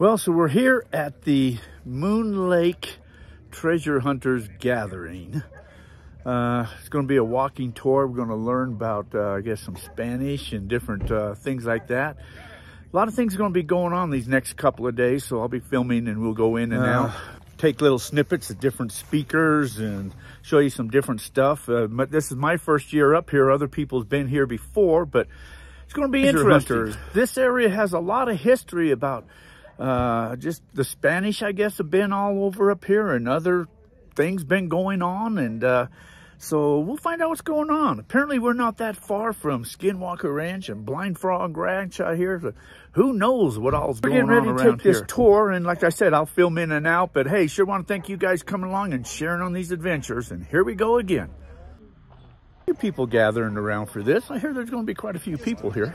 Well, so we're here at the Moon Lake Treasure Hunters Gathering. It's going to be a walking tour. We're going to learn about, I guess, some Spanish and different things like that. A lot of things are going to be going on these next couple of days, so I'll be filming and we'll go in and out, take little snippets of different speakers and show you some different stuff. But this is my first year up here. Other people's been here before, but it's going to be interesting. This area has a lot of history about just the Spanish, I guess, have been all over up here, and other things been going on, and so we'll find out what's going on. Apparently we're not that far from Skinwalker Ranch and Blind Frog Ranch out here, so who knows what all's going on around here. We're getting ready to take this tour, and like I said, I'll film in and out, but hey, sure want to thank you guys coming along and sharing on these adventures, and here we go again. People gathering around for this. I hear there's going to be quite a few people here.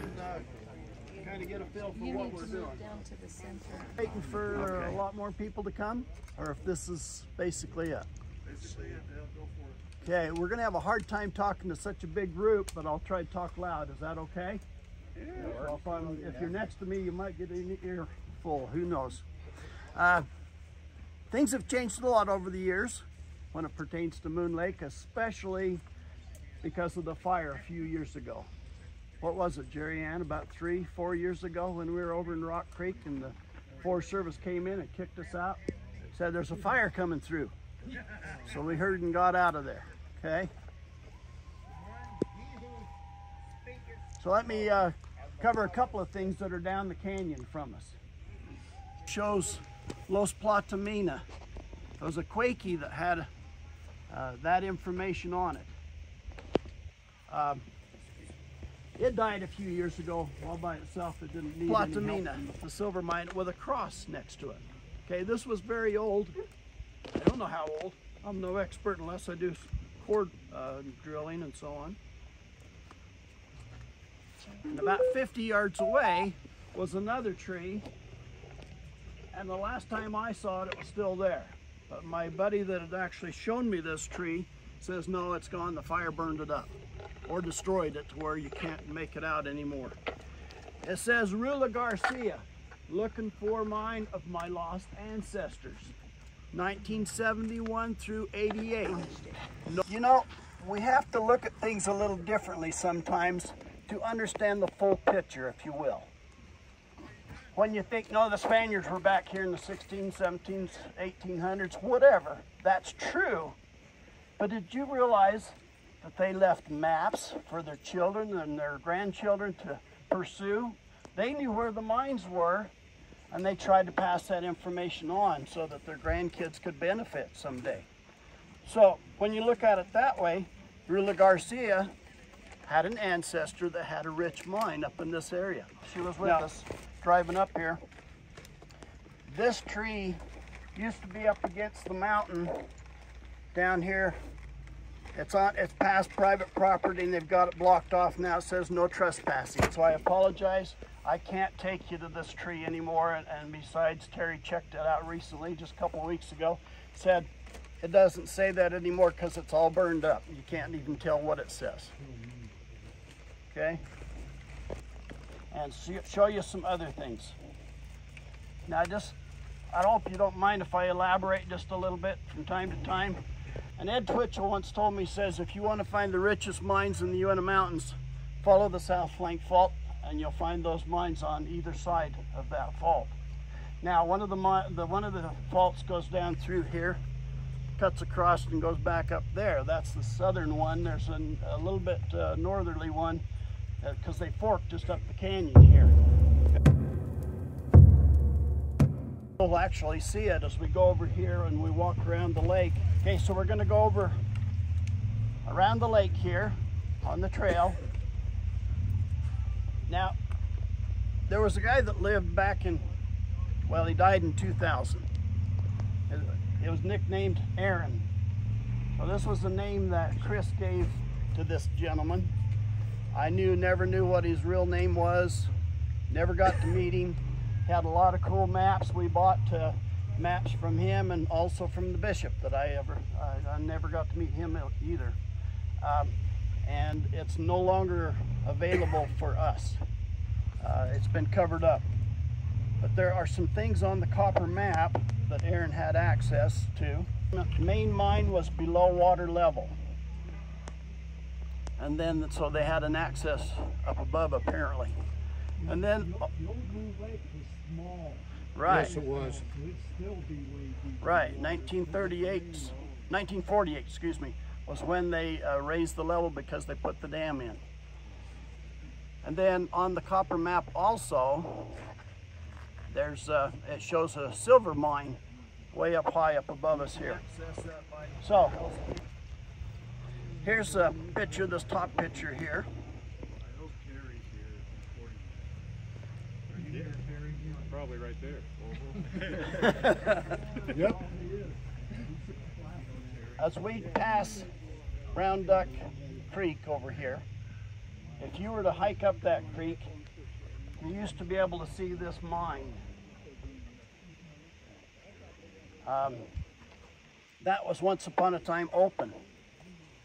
Get a feel for what we're doing. Waiting for a lot more people to come, or if this is basically it. Basically it, yeah, go for it. Okay, we're gonna have a hard time talking to such a big group, but I'll try to talk loud. Is that okay? Yeah. Well, if you're next to me, you might get an earful. Who knows? Things have changed a lot over the years when it pertains to Moon Lake, especially because of the fire a few years ago. What was it, Jerry Ann, about 3-4 years ago when we were over in Rock Creek and the Forest Service came in and kicked us out? Said there's a fire coming through. So we heard and got out of there, okay? So let me cover a couple of things that are down the canyon from us. Shows Los Platamina. It was a Quakey that had that information on it. It died a few years ago all by itself. It didn't need any help. The silver mine with a cross next to it. Okay, this was very old. I don't know how old. I'm no expert unless I do core drilling and so on. And about 50 yards away was another tree. And the last time I saw it, it was still there. But my buddy that had actually shown me this tree says, no, it's gone. The fire burned it up or destroyed it to where you can't make it out anymore. It says, Rula Garcia, looking for mine of my lost ancestors, 1971 through 88. You know, we have to look at things a little differently sometimes to understand the full picture, if you will. When you think, no, the Spaniards were back here in the 1600s, 1700s, 1800s, whatever, that's true. But did you realize that they left maps for their children and their grandchildren to pursue? They knew where the mines were, and they tried to pass that information on so that their grandkids could benefit someday. So when you look at it that way, Rula Garcia had an ancestor that had a rich mine up in this area. She was with us driving up here. This tree used to be up against the mountain down here. It's past private property and they've got it blocked off now. It says no trespassing. So I apologize. I can't take you to this tree anymore. And besides, Terry checked it out recently, just a couple of weeks ago. Said it doesn't say that anymore because it's all burned up. You can't even tell what it says. Okay? And show you some other things. Now I hope you don't mind if I elaborate just a little bit from time to time. And Ed Twitchell once told me, says, if you want to find the richest mines in the Uinta Mountains, follow the South Flank Fault, and you'll find those mines on either side of that fault. Now, one of the faults goes down through here, cuts across and goes back up there. That's the southern one. There's a little bit northerly one, because they fork just up the canyon here. We'll actually see it as we go over here and we walk around the lake. Okay, so we're going to go over around the lake here on the trail. Now, there was a guy that lived back in, well, he died in 2000. It was nicknamed Aaron. So this was the name that Chris gave to this gentleman. I never knew what his real name was, never got to meet him. Had a lot of cool maps. We bought maps from him and also from the bishop that I never got to meet him either. And it's no longer available for us. It's been covered up. But there are some things on the copper map that Aaron had access to. The main mine was below water level. And then, so they had an access up above apparently. And then, The old Moon Lake was small. right. Yes, it was. So it'd still be way deeper. Right, 1948, excuse me, was when they raised the level because they put the dam in. And then on the copper map also, there's it shows a silver mine way up high up above us here. So here's a picture, this top picture here. Probably right there. Yep. As we pass Brown Duck Creek over here, if you were to hike up that creek, you used to be able to see this mine. That was once upon a time open,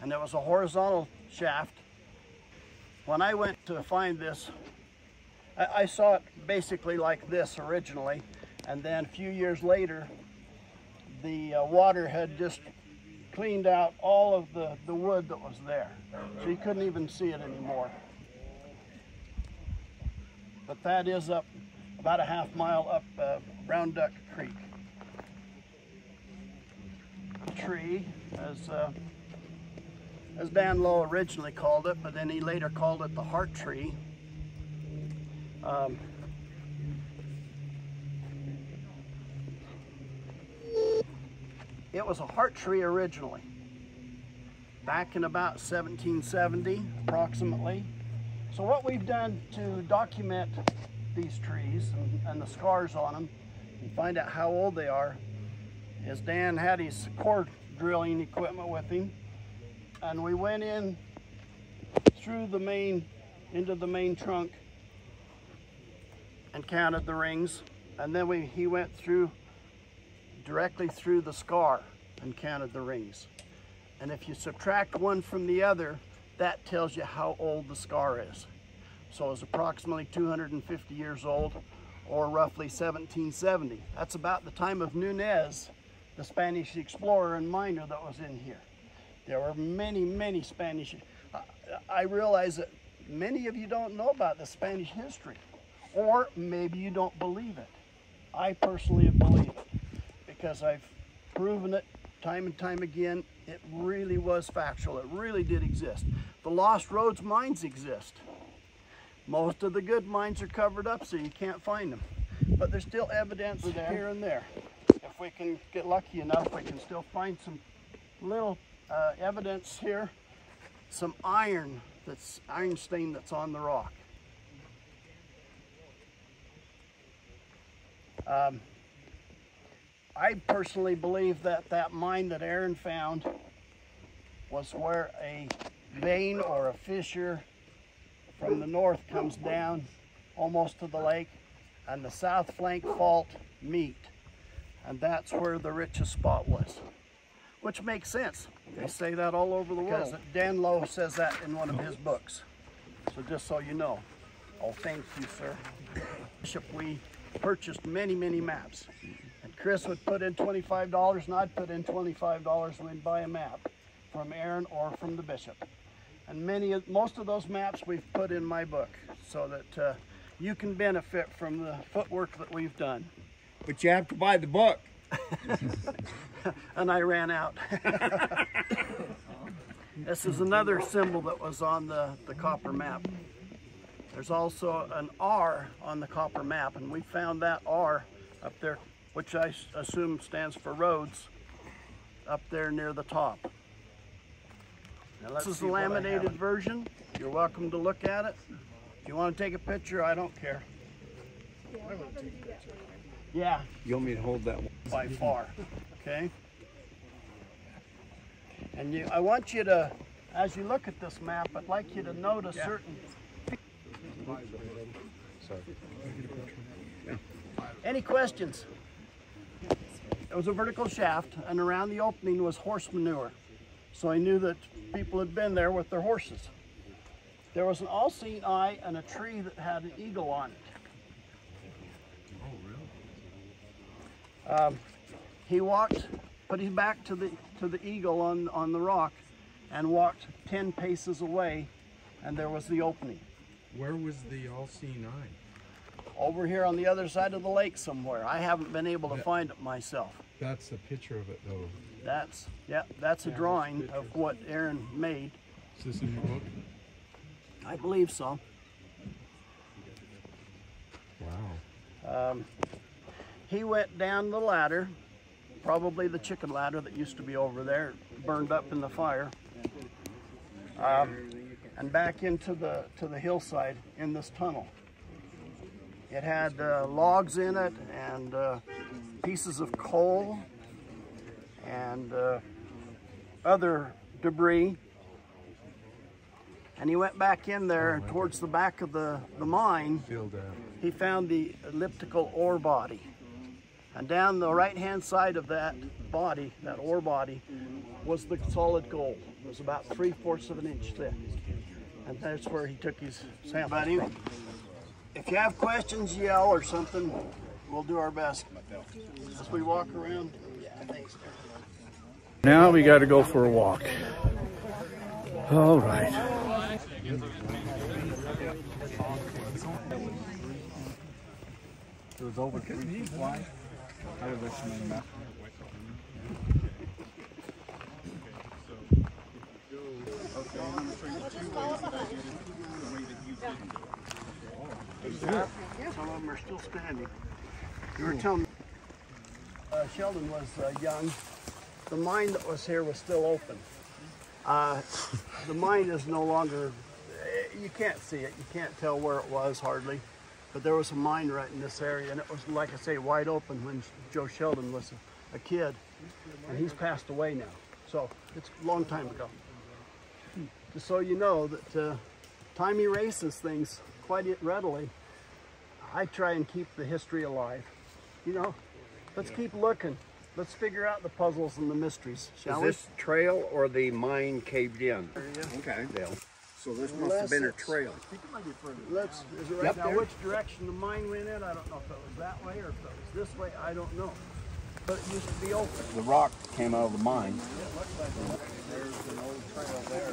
and it was a horizontal shaft. When I went to find this, I saw it basically like this originally, and then a few years later, the water had just cleaned out all of the wood that was there, so you couldn't even see it anymore. But that is up about a half mile up Brown Duck Creek. Tree, as Dan Lowe originally called it, but then he later called it the heart tree. It was a heart tree originally, back in about 1770 approximately. So what we've done to document these trees and the scars on them and find out how old they are is Dan had his core drilling equipment with him, and we went in through the main, into the main trunk and counted the rings, and then he went through directly through the scar and counted the rings. And if you subtract one from the other, that tells you how old the scar is. So it's approximately 250 years old, or roughly 1770. That's about the time of Nunez, the Spanish explorer and miner that was in here. There were many, many Spanish. I realize that many of you don't know about the Spanish history, or maybe you don't believe it. I personally believe it because I've proven it time and time again. It really was factual. It really did exist. The Lost Roads mines exist. Most of the good mines are covered up so you can't find them, but there's still evidence here and there. If we can get lucky enough, we can still find some little evidence here, some iron stain that's on the rock. I personally believe that that mine that Aaron found was where a vein or a fissure from the north comes down almost to the lake, and the south flank fault meet. And that's where the richest spot was, which makes sense. They say that all over the world. Because Dan Lowe says that in one of his books. So just so you know. Oh, thank you, sir. Bishop, we purchased many, many maps. And Chris would put in $25 and I'd put in $25 and we'd buy a map from Aaron or from the bishop. And most of those maps we've put in my book so that you can benefit from the footwork that we've done. But you have to buy the book. And I ran out. This is another symbol that was on the copper map. There's also an R on the copper map, and we found that R up there, which I assume stands for roads, up there near the top. Now, this is the laminated version. You're welcome to look at it. If you want to take a picture, I don't care. Yeah. You want me to hold that one? By far, okay? And I want you to, as you look at this map, I'd like you to notice certain... Sorry. Any questions? It was a vertical shaft, and around the opening was horse manure. So I knew that people had been there with their horses. There was an all-seeing eye and a tree that had an eagle on it. He walked, put his back to the eagle on the rock, and walked 10 paces away, and there was the opening. Where was the all-seeing eye? Over here on the other side of the lake somewhere. I haven't been able to find it myself. That's a picture of it, though. That's a drawing of what Aaron made. Is this in your book? I believe so. Wow. He went down the ladder, probably the chicken ladder that used to be over there, burned up in the fire, and back into the hillside in this tunnel. It had logs in it and pieces of coal and other debris. And he went back in there towards the back of the mine. He found the elliptical ore body. And down the right-hand side of that body, that ore body, was the solid gold. It was about 3/4 of an inch thick. And that's where he took his sample. But anyway, if you have questions, yell or something, we'll do our best. As we walk around. Thanks. Now we got to go for a walk. All right. It was over 3 feet wide. I was listening to that. Some of them are still standing. You were telling me Sheldon was young. The mine that was here was still open. The mine is no longer, you can't see it. You can't tell where it was hardly. But there was a mine right in this area, and it was, like I say, wide open when Joe Sheldon was a kid. And he's passed away now. So it's a long time ago. Just so you know that time erases things quite readily. I try and keep the history alive. You know, let's keep looking. Let's figure out the puzzles and the mysteries, shall we? Is this trail or the mine caved in? Okay. So this must have been a trail. Is it right now which direction the mine went in? I don't know if it was that way or if it was this way. I don't know. But it used to be open. The rock came out of the mine. There's an old trail there.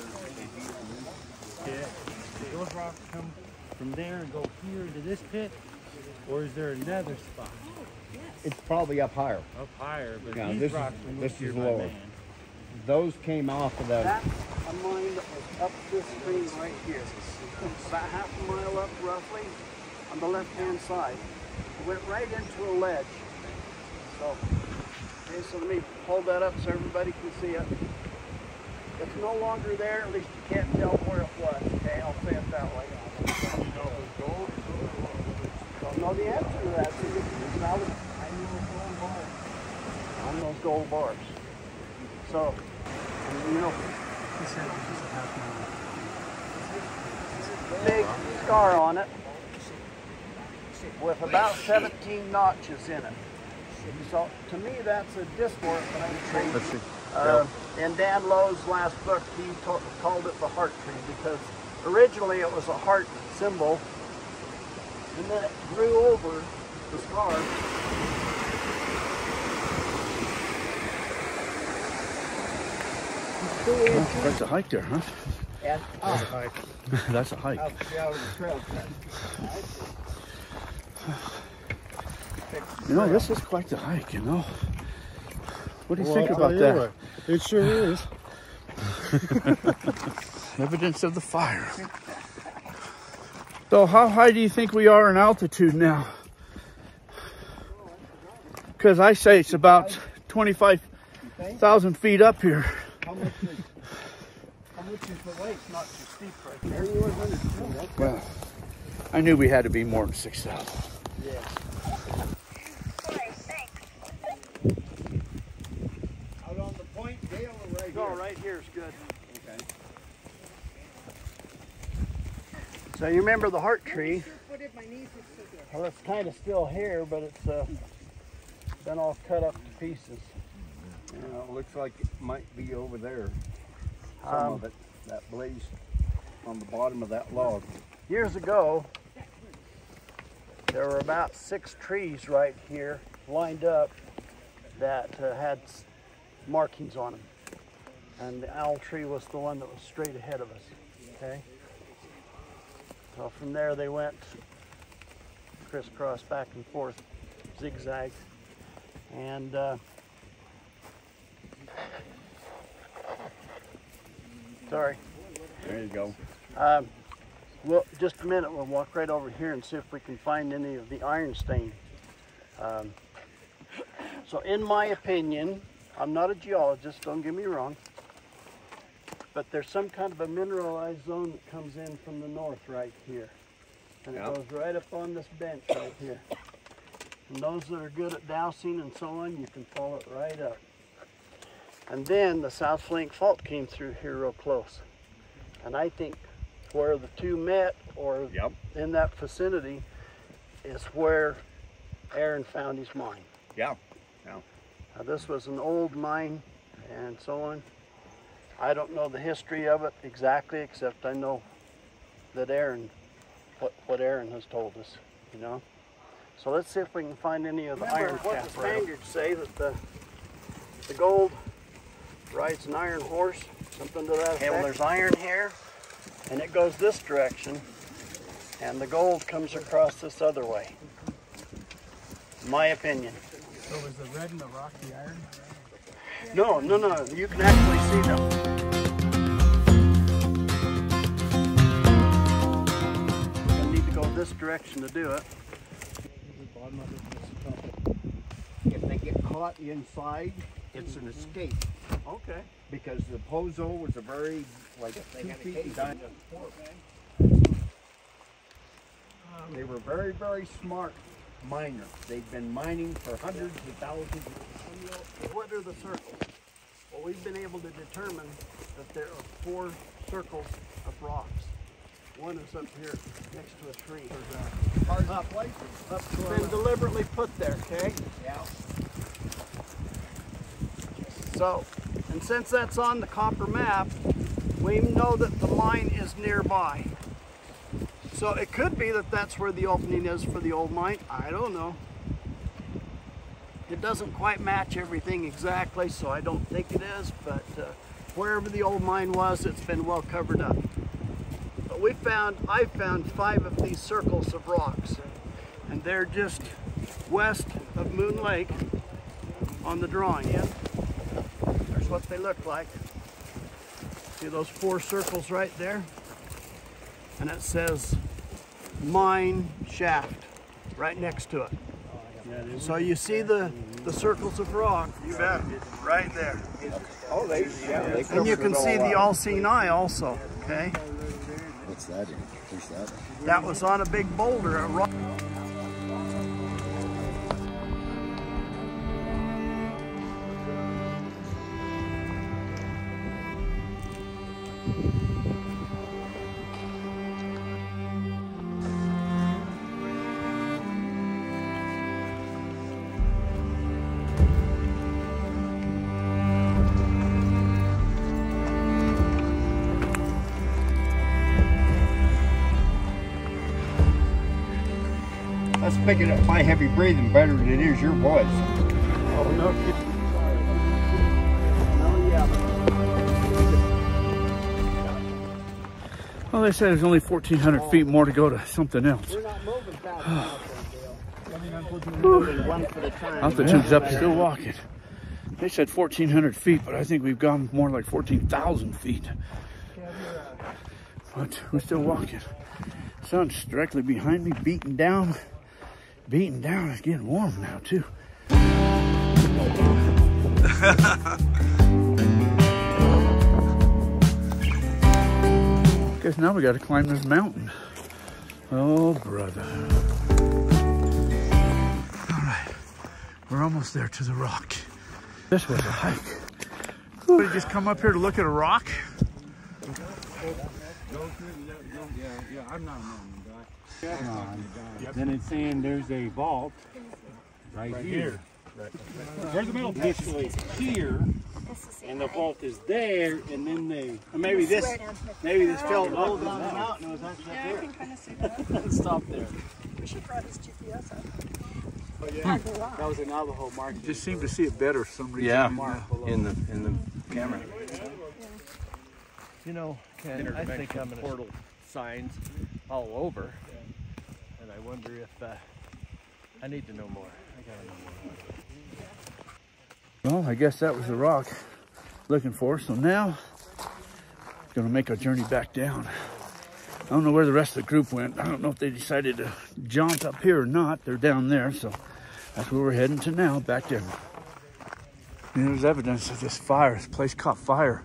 Yeah. Those rocks come from there and go here into this pit, or is there another spot? It's probably up higher. Up higher, but Yeah, these this rocks is- were moved this here is by lower. man. Those came off of the... That's a mine that was up this stream right here. About half a mile up roughly on the left-hand side. It went right into a ledge. So, okay, so let me hold that up so everybody can see it. It's no longer there, at least you can't tell where it was. Okay, I'll say it that way. Don't know the answer to that. On those gold bars. So, you know, big scar on it with about 17 notches in it. So, to me, that's a discord. Let's see. In Dan Lowe's last book, he called it the heart tree because originally it was a heart symbol, and then it grew over the scar. Oh, that's a hike there, huh? And That's a hike. You know, this is quite the hike, you know. What do you think about that? It sure is. Evidence of the fire. So how high do you think we are in altitude now? Because I say it's about 25,000 feet up here. How much is the lake? Not too steep right there. Well, I knew we had to be more than 6,000. Yeah. Out on the point, Dale, or right No, right here is good. Okay. So you remember the heart tree? Well, it's kind of still here, but it's been all cut up to pieces. Yeah, it looks like it might be over there. Some of it, that blaze on the bottom of that log. Years ago, there were about 6 trees right here lined up, that had markings on them. And the owl tree was the one that was straight ahead of us, okay? So from there they went crisscross back and forth, zigzag. And sorry. There you go. Well, just a minute, we'll walk right over here and see if we can find any of the iron stain. So in my opinion, I'm not a geologist, don't get me wrong, but there's some kind of a mineralized zone that comes in from the north right here. And it goes right up on this bench right here. And those that are good at dowsing and so on, you can follow it right up. And then the South Flank Fault came through here real close. And I think where the two met, or in that vicinity, is where Aaron found his mine. Yeah. Now, this was an old mine and so on. I don't know the history of it exactly, except I know that what Aaron has told us, you know. So let's see if we can find any of the iron cap. What the Spaniards say, that the gold rides an iron horse, something to that effect. Okay, well, there's iron here, and it goes this direction, and the gold comes across this other way. My opinion. So is the red and the rock the iron? No, you can actually see them. You'll need to go this direction to do it. If they get caught inside, it's an escape. Okay. Because the Pozo was a very, like, 2 feet down. They were very, very smart miners. They've been mining for hundreds of thousands of years. What are the circles? Well, we've been able to determine that there are 4 circles of rocks. One is up here next to a tree. It's been deliberately put there, okay? Yeah. So, and since that's on the copper map, we know that the mine is nearby. So it could be that that's where the opening is for the old mine. I don't know. It doesn't quite match everything exactly, so I don't think it is, but wherever the old mine was, it's been well covered up. But I found 5 of these circles of rocks, and they're just west of Moon Lake on the drawing. There's what they look like. See those 4 circles right there? And it says mine shaft right next to it. So you see the circles of rock? You bet. Right there. Oh, they and you can see the all-seeing eye also, okay? What's that in? Where's that? That was on a big boulder, a rock. That's picking up my heavy breathing better than it is your voice. Oh, no kidding. Well, they said there's only 1,400 feet more to go to something else. We're not moving fast enough. One for the time. Altitude's up, still walking. They said 1,400 feet, but I think we've gone more like 14,000 feet. But we're still walking. Sun's directly behind me, beating down. Beating down. It's getting warm now, too. Guess now we got to climb this mountain. Oh, brother. All right. We're almost there to the rock. This was a hike. Did you just come up here to look at a rock? Yeah, I'm not a mountain guy. Then it's saying there's a vault right here. There's a metal pistol here, and the vault is there, and then they Maybe this fell low down the mountain. Was Yeah, I can kind of see that. stop there. We should try this GPS out. That was a Navajo mark. You just seem to see it better for some reason. Yeah, in the camera. You know, Ken, I think I'm gonna portal signs all over, and I wonder if I need to know more. I gotta know more. Well, I guess that was the rock looking for. So now, gonna make our journey back down. I don't know where the rest of the group went. I don't know if they decided to jaunt up here or not. They're down there, so that's where we're heading to now, back there. And there's evidence of this fire. This place caught fire.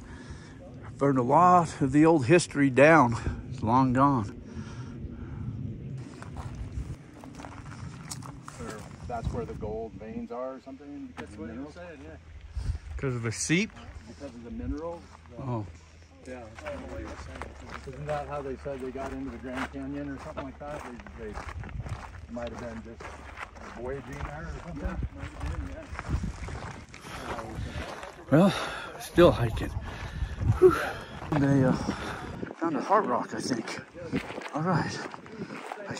Burned a lot of the old history down. It's long gone. That's where the gold veins are or something? That's what you said, yeah. Because of the seep? Because of the minerals? Oh. Yeah. Isn't that how they said they got into the Grand Canyon or something like that? They might have been just voyaging there or something? Yeah, might have been, yeah. Well, still hiking. Whew. They found a hard rock, I think. All right.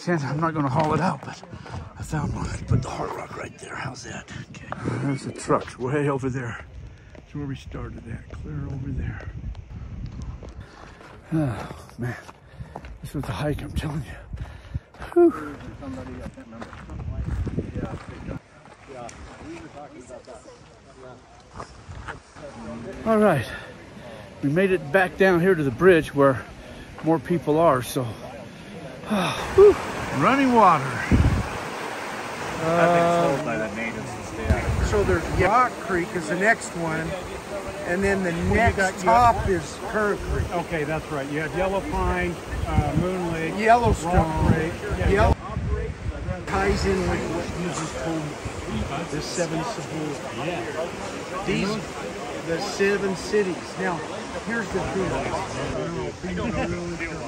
I'm not going to haul it out, but I found one. Let's put the hard rock right there. How's that? Okay. There's the trucks way over there. That's where we started at. Clear over there. Oh, man. This was a hike, I'm telling you. Whew. Somebody, I can't remember. Yeah, we were talking about that. Yeah. All right. We made it back down here to the bridge where more people are, so. Whew. Running water. I've been told by the natives to stay out of it. So there's Rock Creek is the next one, and then the next top is Current Creek. Okay, that's right. You have Yellow Pine, Moon Lake, Yellowstone. Rock Creek. Yellow ties in with what you just told me. The 7 Cebu. Yeah. These, the 7 cities. Now, here's the thing.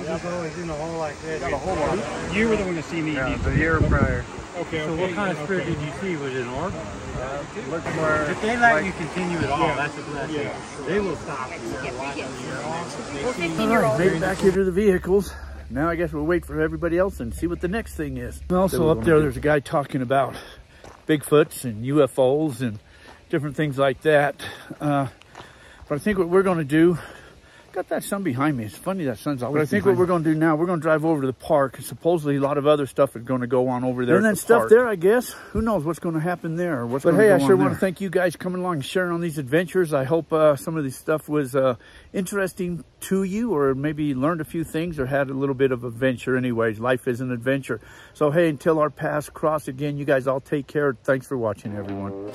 There's always in a hole like that. You were the one to see me. Yeah, the year prior. Okay, so what kind of spirit did you see? Was it an orb? Look more. If they let you continue at all, that's a blessing. They will stop you. All right, made it back here to the vehicles. Now I guess we'll wait for everybody else and see what the next thing is. Also up there, there's a guy talking about Bigfoots and UFOs and different things like that. But I think what we're going to do, got that sun behind me. It's funny that sun's always. But I think what we're going to do now, we're going to drive over to the park. Supposedly a lot of other stuff is going to go on over there. And then stuff there, I guess. Who knows what's going to happen there? Or what's but hey, I sure want to thank you guys coming along and sharing on these adventures. I hope some of this stuff was interesting to you, or maybe learned a few things or had a little bit of adventure anyways. Life is an adventure. So hey, until our paths cross again, you guys all take care. Thanks for watching, everyone.